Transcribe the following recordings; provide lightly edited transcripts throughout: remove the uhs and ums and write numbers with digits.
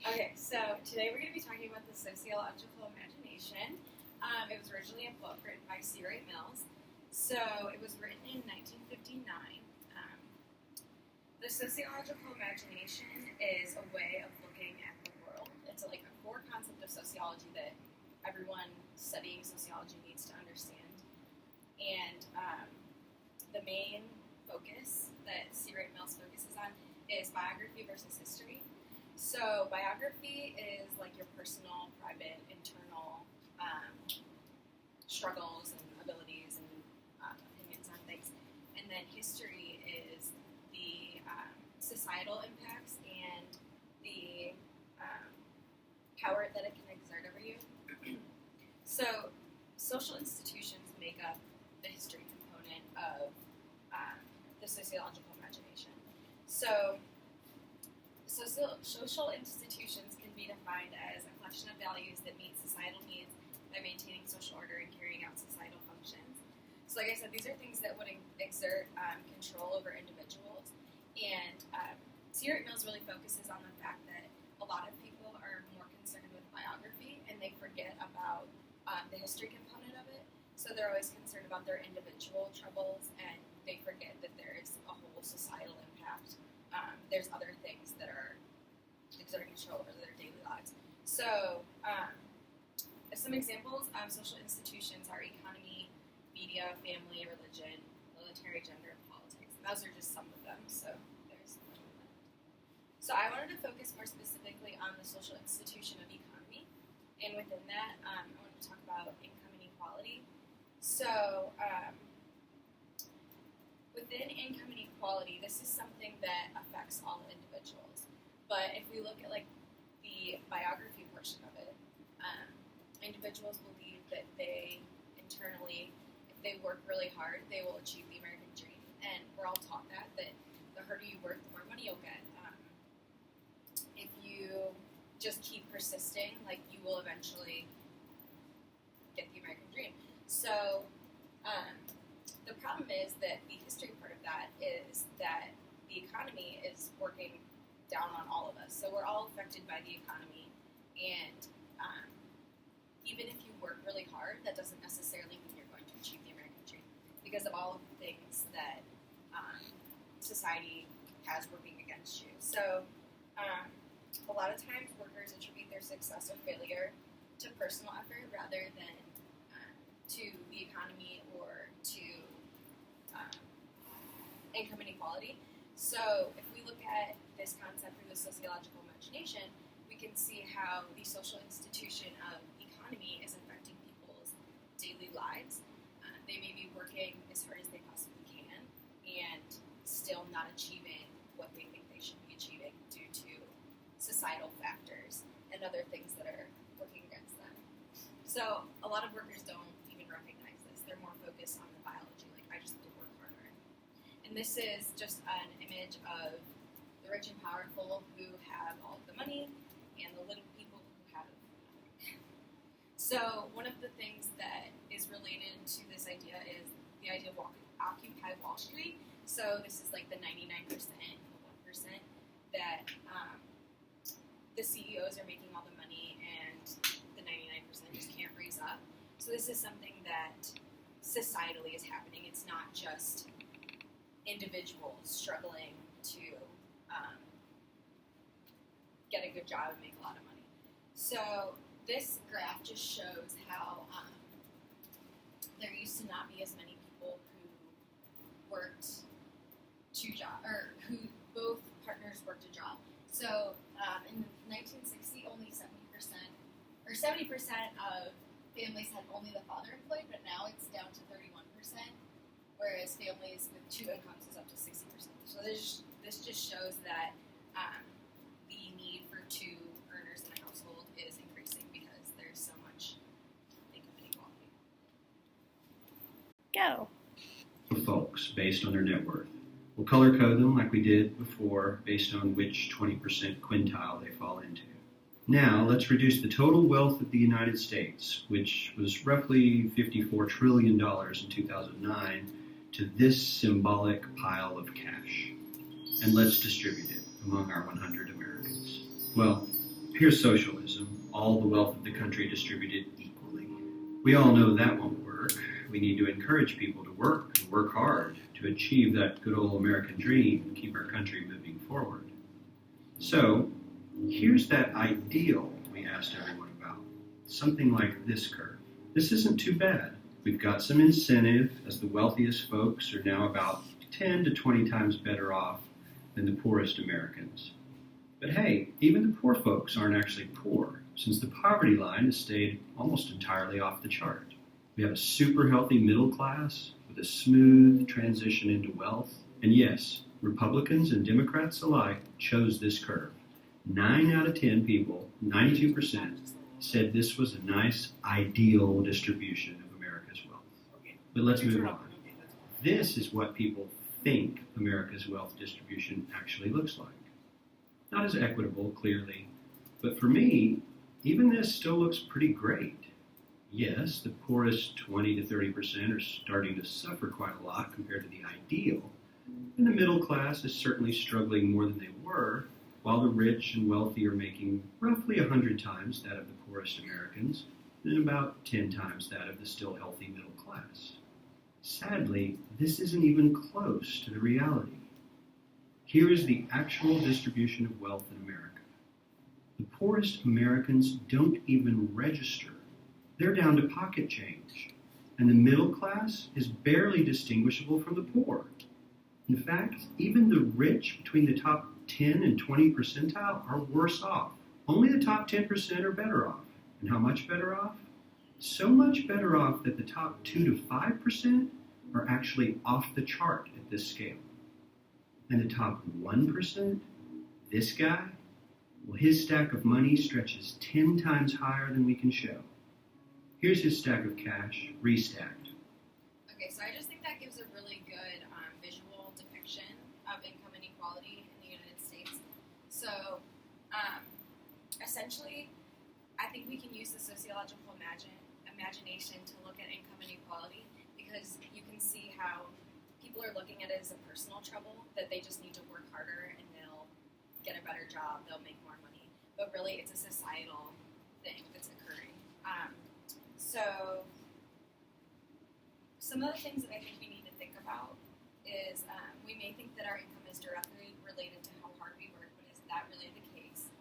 Okay, so today we're going to be talking about the sociological imagination. It was originally a book written by C. Wright Mills. So it was written in 1959. The sociological imagination is a way of looking at the world. It's like a core concept of sociology that everyone studying sociology needs to understand. And the main focus that C. Wright Mills focuses on is biography versus history. So biography is like your personal, private, internal struggles and abilities and opinions on things. And then history is the societal impacts and the power that it can exert over you. So social institutions make up the history component of the sociological imagination. So social institutions can be defined as a collection of values that meet societal needs by maintaining social order and carrying out societal functions. So like I said, these are things that would exert control over individuals. And C. Wright Mills really focuses on the fact that a lot of people are more concerned with biography and they forget about the history component of it. So they're always concerned about their individual troubles and they forget that there is a whole societal impact. There's other things that are exerting control over their daily lives. So, some examples of social institutions are economy, media, family, religion, military, gender, and politics. And those are just some of them, so there's one of them. So I wanted to focus more specifically on the social institution of economy, and within that, I wanted to talk about income inequality. So, within income inequality, this is something that affects all individuals. But if we look at like the biography portion of it, individuals believe that they internally, if they work really hard, they will achieve the American dream. And we're all taught that the harder you work, the more money you'll get. If you just keep persisting, like you will eventually get the American dream. So, the problem is that the history part of that is that the economy is working down on all of us. So we're all affected by the economy. And even if you work really hard, that doesn't necessarily mean you're going to achieve the American dream because of all of the things that society has working against you. So a lot of times workers attribute their success or failure to personal effort rather than to the economy or to income inequality. So if we look at this concept through the sociological imagination, we can see how the social institution of economy is affecting people's daily lives. They may be working as hard as they possibly can and still not achieving what they think they should be achieving due to societal factors and other things that are working against them. So a lot of workers don't even recognize this. They're more focused on the biology, like I just need to work harder. And this is just an image of the rich and powerful who have all of the money and the little people who have nothing. So one of the things that is related to this idea is the idea of Occupy Wall Street. So this is like the 99% and the 1% that the CEOs are making all the money and the 99% just can't raise up. So this is something that societally is happening. It's not just individuals struggling to get a good job and make a lot of money. So this graph just shows how there used to not be as many people who worked two jobs, or who both partners worked a job. So in 1960, only 70% of families had only the father employed, but now it's down to 31%, whereas families with two incomes is up to 60%. So this just shows that the need for two earners in a household is increasing because there's so much income inequality. Go. Folks based on their net worth. We'll color code them like we did before based on which 20% quintile they fall into. Now, let's reduce the total wealth of the United States, which was roughly $54 trillion in 2009, to this symbolic pile of cash. And let's distribute it among our 100 Americans. Well, Here's socialism, all the wealth of the country distributed equally. We all know that won't work. We need to encourage people to work and work hard to achieve that good old American dream and keep our country moving forward. So, here's that ideal we asked everyone about. Something like this curve. This isn't too bad. We've got some incentive, as the wealthiest folks are now about 10 to 20 times better off than the poorest Americans. But hey, even the poor folks aren't actually poor, since the poverty line has stayed almost entirely off the chart. We have a super healthy middle class with a smooth transition into wealth. And yes, Republicans and Democrats alike chose this curve. 9 out of 10 people, 92%, said this was a nice, ideal distribution of America's wealth. But let's move on. This is what people think America's wealth distribution actually looks like. Not as equitable, clearly, but for me, even this still looks pretty great. Yes, the poorest 20 to 30% are starting to suffer quite a lot compared to the ideal, and the middle class is certainly struggling more than they were, while the rich and wealthy are making roughly 100 times that of the poorest Americans, and about 10 times that of the still healthy middle class. Sadly, this isn't even close to the reality. Here is the actual distribution of wealth in America. The poorest Americans don't even register. They're down to pocket change. And the middle class is barely distinguishable from the poor. In fact, even the rich between the top 10 and 20 percentile are worse off. Only the top 10% are better off. And how much better off? So much better off that the top 2 to 5% are actually off the chart at this scale. And the top 1%, this guy, well, his stack of money stretches 10 times higher than we can show. Here's his stack of cash, restacked. Okay, so I just think that gives a really good visual depiction of income inequality in the United States. So, essentially, I think we can use the sociological imagination to look at income inequality, because you can see how people are looking at it as a personal trouble, that they just need to work harder and they'll get a better job, they'll make more money. But really, it's a societal thing that's occurring. So some of the things that I think we need to think about is we may think that our income is directly related to how hard we work, but is that really the case?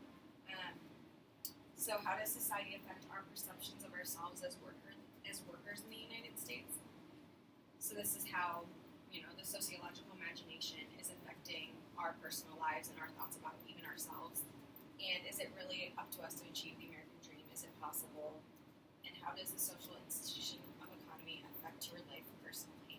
So how does society affect our perceptions of ourselves as workers in the United States? So this is how, the sociological imagination is affecting our personal lives and our thoughts about even ourselves. And is it really up to us to achieve the American dream? Is it possible? And how does the social institution of economy affect your life personally?